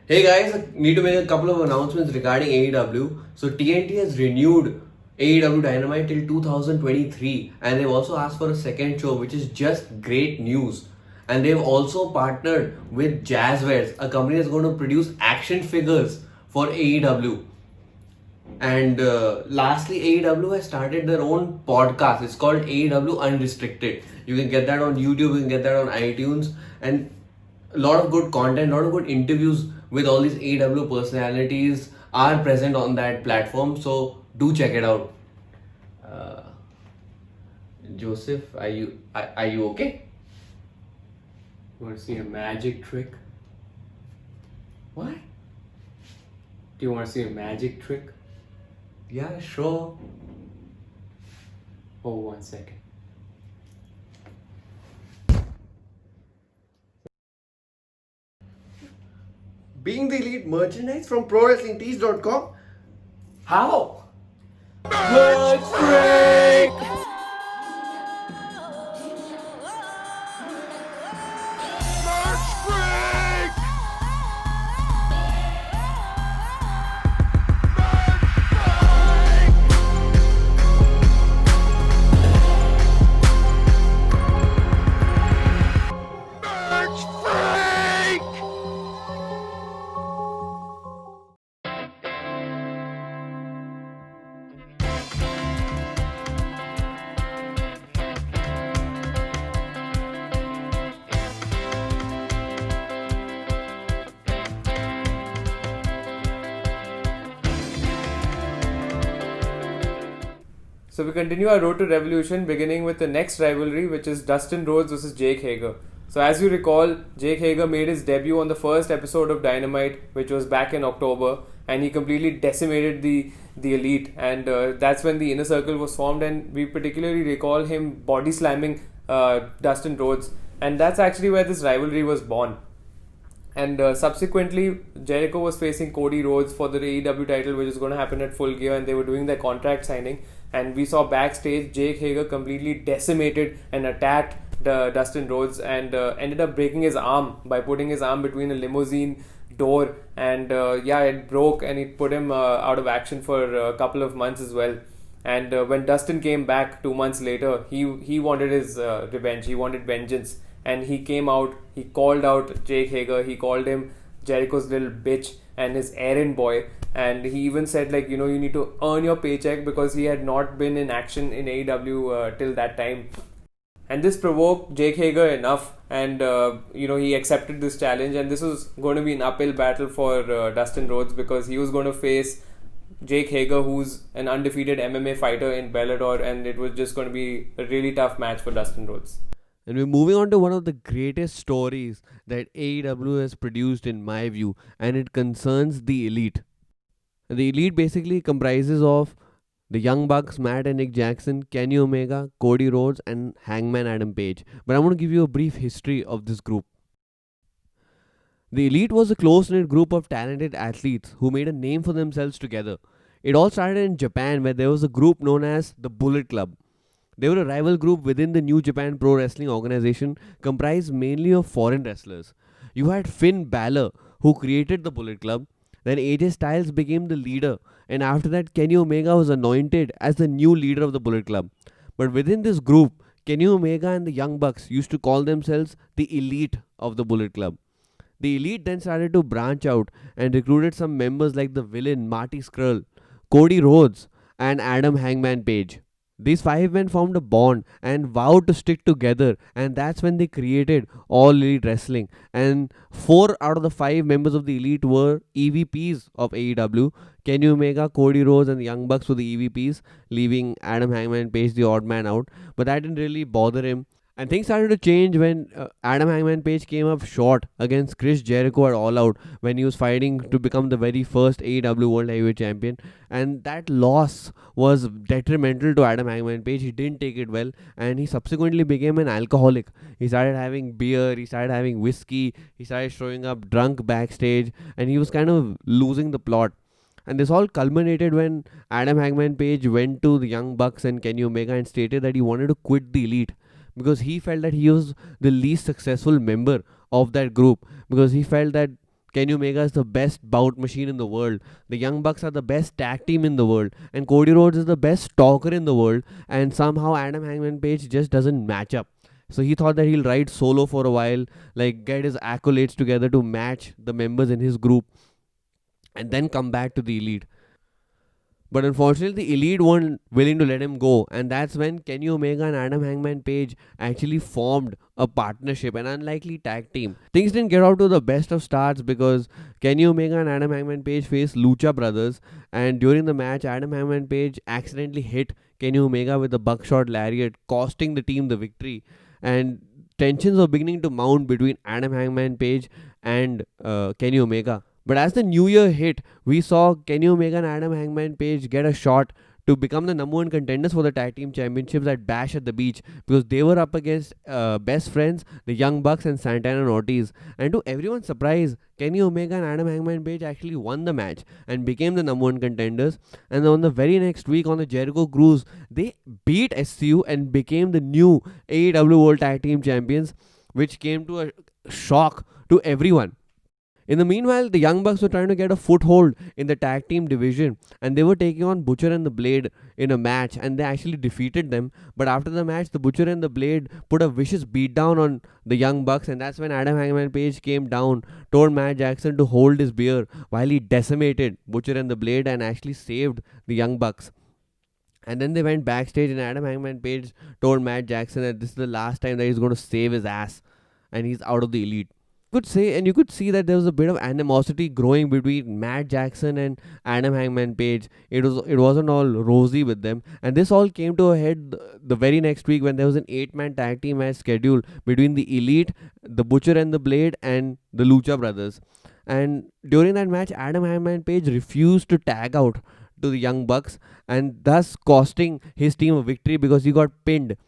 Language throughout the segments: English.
Hey guys, I need to make a couple of announcements regarding AEW. So TNT has renewed AEW Dynamite till 2023 and they've also asked for a second show, which is just great news. And they've also partnered with Jazzwares, a company that's going to produce action figures for AEW. And lastly, AEW has started their own podcast. It's called AEW Unrestricted. You can get that on YouTube, you can get that on iTunes, and a lot of good content, a lot of good interviews with all these AEW personalities are present on that platform. So do check it out. Uh, Joseph, are you okay? You want to see a magic trick? What? Do you want to see a magic trick? Yeah, sure. Hold 1 second. Being the elite merchandise from ProWrestlingTees.com. How? Let's break! So we continue our road to revolution, beginning with the next rivalry, which is Dustin Rhodes versus Jake Hager. So as you recall, Jake Hager made his debut on the first episode of Dynamite, which was back in October, and he completely decimated the Elite, and that's when the Inner Circle was formed, and we particularly recall him body slamming Dustin Rhodes, and that's actually where this rivalry was born. And subsequently, Jericho was facing Cody Rhodes for the AEW title, which is going to happen at Full Gear, and they were doing their contract signing. And we saw backstage Jake Hager completely decimated and attacked Dustin Rhodes, and ended up breaking his arm by putting his arm between a limousine door, and it broke, and it put him out of action for a couple of months as well. And when Dustin came back 2 months later, he wanted his revenge. He wanted vengeance, and he came out. He called out Jake Hager. He called him Jericho's little bitch and his errand boy. And he even said, like, you need to earn your paycheck, because he had not been in action in AEW till that time. And this provoked Jake Hager enough, and he accepted this challenge. And this was going to be an uphill battle for Dustin Rhodes, because he was going to face Jake Hager, who's an undefeated MMA fighter in Bellator, and it was just going to be a really tough match for Dustin Rhodes. And we're moving on to one of the greatest stories that AEW has produced, in my view, and it concerns the Elite. The Elite basically comprises of the Young Bucks, Matt and Nick Jackson, Kenny Omega, Cody Rhodes, and Hangman Adam Page. But I want to give you a brief history of this group. The Elite was a close-knit group of talented athletes who made a name for themselves together. It all started in Japan, where there was a group known as the Bullet Club. They were a rival group within the New Japan Pro Wrestling organization, comprised mainly of foreign wrestlers. You had Finn Balor, who created the Bullet Club. Then AJ Styles became the leader, and after that Kenny Omega was anointed as the new leader of the Bullet Club. But within this group, Kenny Omega and the Young Bucks used to call themselves the Elite of the Bullet Club. The Elite then started to branch out and recruited some members like the villain Marty Scurll, Cody Rhodes, and Adam Hangman Page. These five men formed a bond and vowed to stick together, and that's when they created All Elite Wrestling. And 4 out of the 5 members of the Elite were EVPs of AEW. Kenny Omega, Cody Rhodes, and the Young Bucks were the EVPs, leaving Adam Hangman Page the odd man out. But that didn't really bother him. And things started to change when Adam Hangman Page came up short against Chris Jericho at All Out, when he was fighting to become the very first AEW World Heavyweight Champion. And that loss was detrimental to Adam Hangman Page. He didn't take it well, and he subsequently became an alcoholic. He started having beer, he started having whiskey, he started showing up drunk backstage, and he was kind of losing the plot. And this all culminated when Adam Hangman Page went to the Young Bucks and Kenny Omega and stated that he wanted to quit the Elite, because he felt that he was the least successful member of that group, because he felt that Kenny Omega is the best bout machine in the world. The Young Bucks are the best tag team in the world. And Cody Rhodes is the best talker in the world. And somehow Adam Hangman Page just doesn't match up. So he thought that he'll ride solo for a while, like get his accolades together to match the members in his group, and then come back to the Elite. But unfortunately, the Elite weren't willing to let him go, and that's when Kenny Omega and Adam Hangman Page actually formed a partnership, an unlikely tag team. Things didn't get out to the best of starts because Kenny Omega and Adam Hangman Page faced Lucha Brothers, and during the match, Adam Hangman Page accidentally hit Kenny Omega with a buckshot lariat, costing the team the victory. And tensions were beginning to mount between Adam Hangman Page and Kenny Omega. But as the new year hit, we saw Kenny Omega and Adam Hangman Page get a shot to become the number one contenders for the tag team championships at Bash at the Beach, because they were up against best friends, the Young Bucks and Santana and Ortiz. And to everyone's surprise, Kenny Omega and Adam Hangman Page actually won the match and became the number one contenders. And on the very next week on the Jericho Cruise, they beat SCU and became the new AEW World Tag Team Champions, which came to a shock to everyone. In the meanwhile, the Young Bucks were trying to get a foothold in the tag team division, and they were taking on Butcher and the Blade in a match, and they actually defeated them. But after the match, the Butcher and the Blade put a vicious beatdown on the Young Bucks, and that's when Adam Hangman Page came down, told Matt Jackson to hold his beer while he decimated Butcher and the Blade and actually saved the Young Bucks. And then they went backstage, and Adam Hangman Page told Matt Jackson that this is the last time that he's going to save his ass, and he's out of the Elite. You could see that there was a bit of animosity growing between Matt Jackson and Adam Hangman Page. It wasn't all rosy with them, and this all came to a head the very next week when there was an 8-man tag team match scheduled between the Elite, the Butcher and the Blade, and the Lucha Brothers. And during that match, Adam Hangman Page refused to tag out to the Young Bucks, and thus costing his team a victory because he got pinned.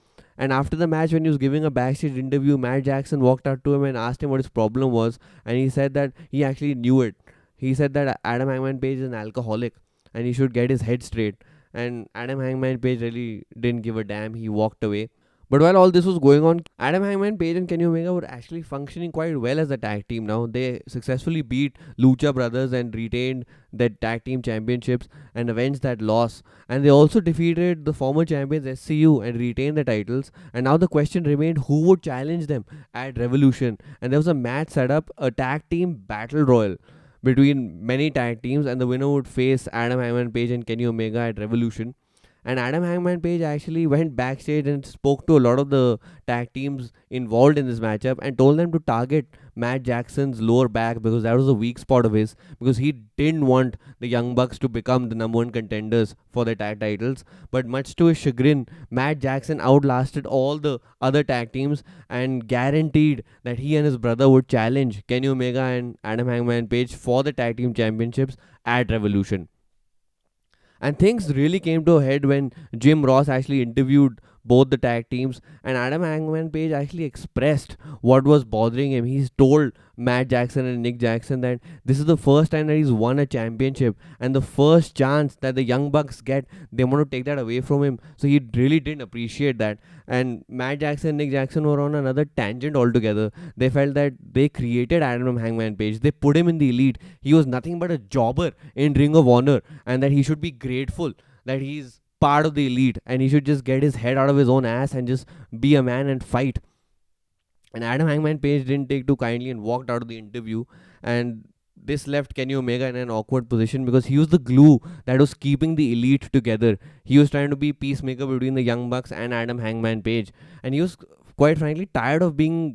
And after the match, when he was giving a backstage interview, Matt Jackson walked out to him and asked him what his problem was. And he said that he actually knew it. He said that Adam Hangman Page is an alcoholic and he should get his head straight. And Adam Hangman Page really didn't give a damn. He walked away. But while all this was going on, Adam Hangman Page and Kenny Omega were actually functioning quite well as a tag team now. They successfully beat Lucha Brothers and retained their tag team championships and avenged that loss. And they also defeated the former champions SCU and retained the titles. And now the question remained, who would challenge them at Revolution? And there was a match set up, a tag team battle royal between many tag teams, and the winner would face Adam Hangman Page and Kenny Omega at Revolution. And Adam Hangman Page actually went backstage and spoke to a lot of the tag teams involved in this matchup and told them to target Matt Jackson's lower back because that was a weak spot of his, because he didn't want the Young Bucks to become the number one contenders for the tag titles. But much to his chagrin, Matt Jackson outlasted all the other tag teams and guaranteed that he and his brother would challenge Kenny Omega and Adam Hangman Page for the tag team championships at Revolution. And things really came to a head when Jim Ross actually interviewed both the tag teams, and Adam Hangman Page actually expressed what was bothering him. He's told Matt Jackson and Nick Jackson that this is the first time that he's won a championship, and the first chance that the Young Bucks get, they want to take that away from him. So he really didn't appreciate that. And Matt Jackson and Nick Jackson were on another tangent altogether. They felt that they created Adam Hangman Page. They put him in the Elite. He was nothing but a jobber in Ring of Honor, and that he should be grateful that he's part of the Elite and he should just get his head out of his own ass and just be a man and fight. And Adam Hangman Page didn't take too kindly and walked out of the interview, and this left Kenny Omega in an awkward position because he was the glue that was keeping the Elite together. He was trying to be peacemaker between the Young Bucks and Adam Hangman Page, and he was quite frankly tired of being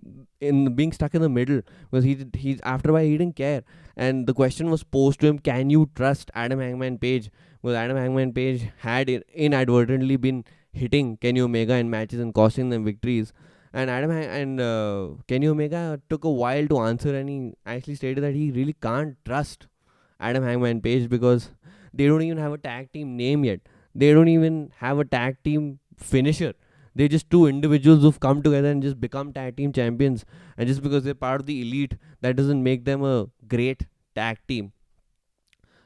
stuck in the middle, because he after a while he didn't care. And the question was posed to him, can you trust Adam Hangman Page? Because Adam Hangman Page had inadvertently been hitting Kenny Omega in matches and costing them victories. And Kenny Omega took a while to answer, and he actually stated that he really can't trust Adam Hangman Page because they don't even have a tag team name yet. They don't even have a tag team finisher. They're just two individuals who've come together and just become tag team champions. And just because they're part of the Elite, that doesn't make them a great tag team.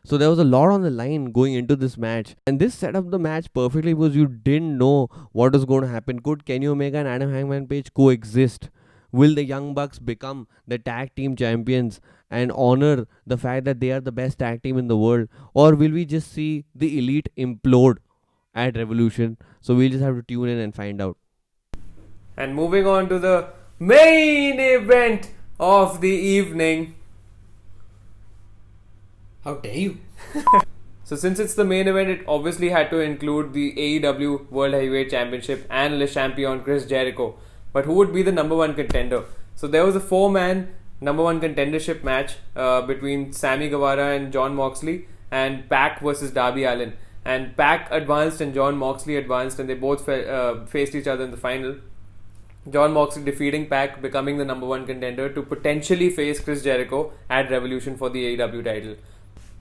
So there was a lot on the line going into this match. And this set up the match perfectly because you didn't know what was going to happen. Could Kenny Omega and Adam Hangman Page coexist Will the Young Bucks become the tag team champions and honor the fact that they are the best tag team in the world? Or will we just see the Elite implode at Revolution? So we'll just have to tune in and find out. And moving on to the main event of the evening. How dare you? So since it's the main event, it obviously had to include the AEW World Heavyweight Championship and Le Champion Chris Jericho. But who would be the number one contender? So there was a 4-man number one contendership match between Sammy Guevara and Jon Moxley, and Pac versus Darby Allin. And Pac advanced and Jon Moxley advanced, and they both faced each other in the final. Jon Moxley defeating Pac, becoming the number one contender to potentially face Chris Jericho at Revolution for the AEW title.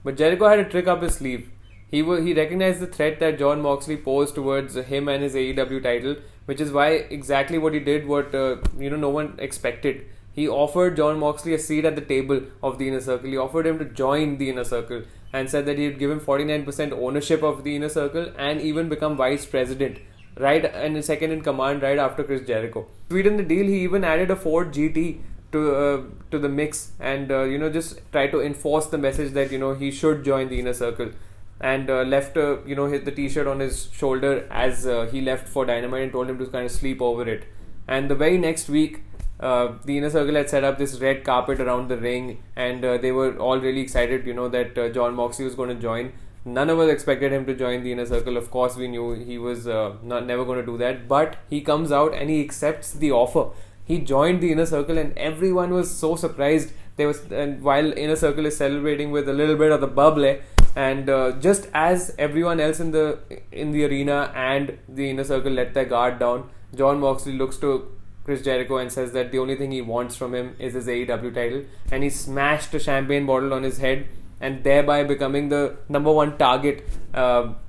But Jericho had a trick up his sleeve. He recognized the threat that Jon Moxley posed towards him and his AEW title, which is why exactly what he did, what no one expected. He offered Jon Moxley a seat at the table of the Inner Circle. He offered him to join the Inner Circle and said that he would give him 49% ownership of the Inner Circle and even become vice president, right, and second in command right after Chris Jericho. Sweetened the deal, he even added a Ford GT to the mix, and just try to enforce the message that he should join the Inner Circle, and left hit the t-shirt on his shoulder as he left for Dynamite, and told him to kind of sleep over it. And the very next week, the Inner Circle had set up this red carpet around the ring, and they were all really excited that Jon Moxley was going to join. None of us expected him to join the Inner Circle. Of course, we knew he was never going to do that, but he comes out and he accepts the offer. He joined the Inner Circle, and everyone was so surprised. And while Inner Circle is celebrating with a little bit of the bubble, and just as everyone else in the arena and the Inner Circle let their guard down, Jon Moxley looks to Chris Jericho and says that the only thing he wants from him is his AEW title, and he smashed a champagne bottle on his head, and thereby becoming the number one target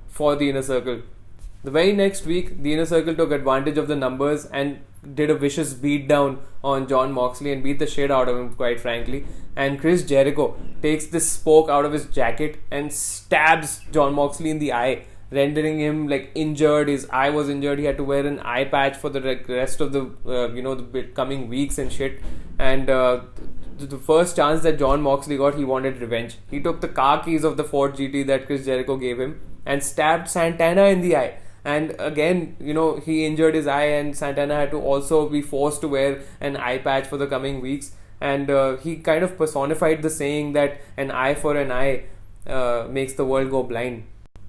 for the Inner Circle. The very next week, the Inner Circle took advantage of the numbers and did a vicious beatdown on Jon Moxley and beat the shit out of him, quite frankly. And Chris Jericho takes this spoke out of his jacket and stabs Jon Moxley in the eye, rendering him injured. His eye was injured. He had to wear an eye patch for the rest of the the coming weeks and shit. And the first chance that Jon Moxley got, he wanted revenge. He took the car keys of the Ford GT that Chris Jericho gave him and stabbed Santana in the eye. And again, he injured his eye, and Santana had to also be forced to wear an eye patch for the coming weeks. And he kind of personified the saying that an eye for an eye makes the world go blind.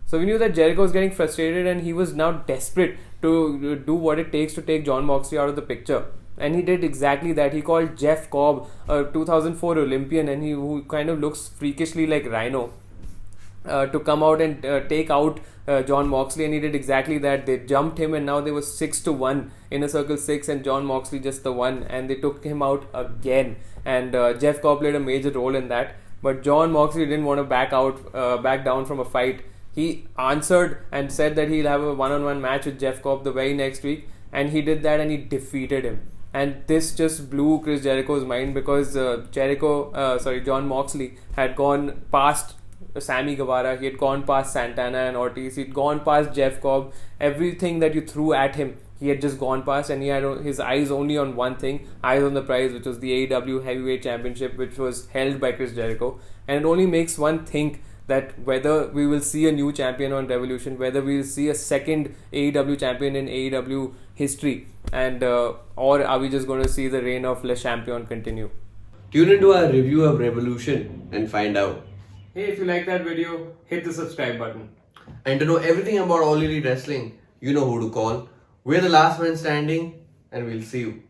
So we knew that Jericho was getting frustrated, and he was now desperate to do what it takes to take Jon Moxley out of the picture. And he did exactly that. He called Jeff Cobb, a 2004 Olympian, and who kind of looks freakishly like Rhino, to come out and take out Jon Moxley, and he did exactly that. They jumped him, and now they were 6-1, Inner Circle 6, and Jon Moxley just the 1, and they took him out again. And Jeff Cobb played a major role in that. But Jon Moxley didn't want to back down from a fight. He answered and said that he'll have a one-on-one match with Jeff Cobb the very next week, and he did that, and he defeated him. And this just blew Chris Jericho's mind, because Jon Moxley had gone past Sammy Guevara, he had gone past Santana and Ortiz, he'd gone past Jeff Cobb. Everything that you threw at him, he had just gone past, and he had his eyes only on one thing, eyes on the prize, which was the AEW Heavyweight Championship, which was held by Chris Jericho. And it only makes one think that whether we will see a new champion on Revolution, whether we will see a second AEW champion in AEW history, and or are we just going to see the reign of Le Champion continue? Tune into our review of Revolution and find out. Hey, if you like that video, hit the subscribe button. And to know everything about All Elite Wrestling, you know who to call. We're the last man standing, and we'll see you.